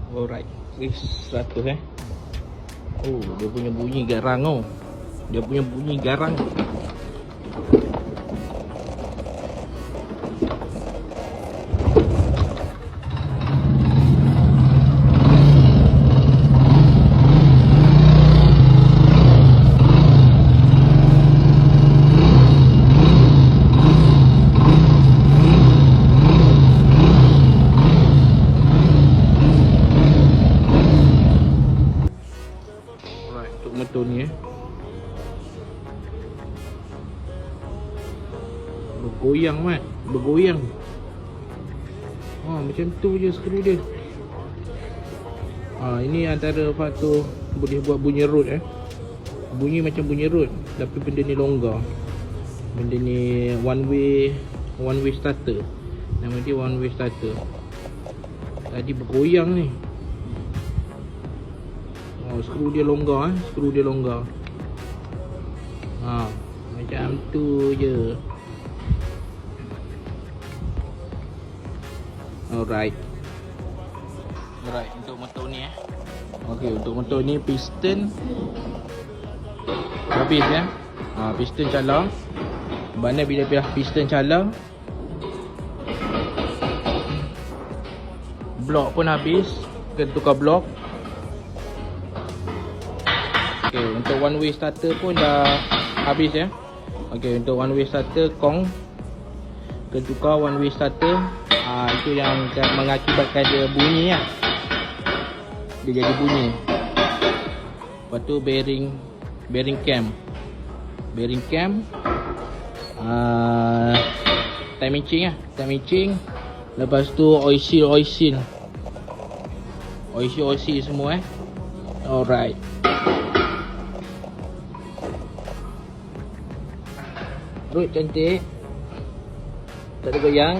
Alright, Chris 100 Oh, dia punya bunyi garang oh. Dia punya bunyi garang. Untuk motor ni bergoyang mat, bergoyang. Macam tu je skru dia. Ini antara faktor boleh buat bunyi road bunyi macam bunyi road, tapi benda ni longgar. Benda ni one way starter. Nama dia one way starter. Tadi bergoyang ni. Skru dia longgar skru dia longgar. Macam tu je. Alright, untuk motor ni Okey, untuk motor ni piston habis piston calar. Mana bila piston calar, blok pun habis, kena tukar blok. Okey, untuk one way starter pun dah habis Okey, untuk one way starter kong kena tukar one way starter. Itu yang mengakibatkan dia bunyi dia jadi bunyi. Lepas tu bearing cam, timing chain, lepas tu oil seal semua Alright. Road cantik, tak ada goyang.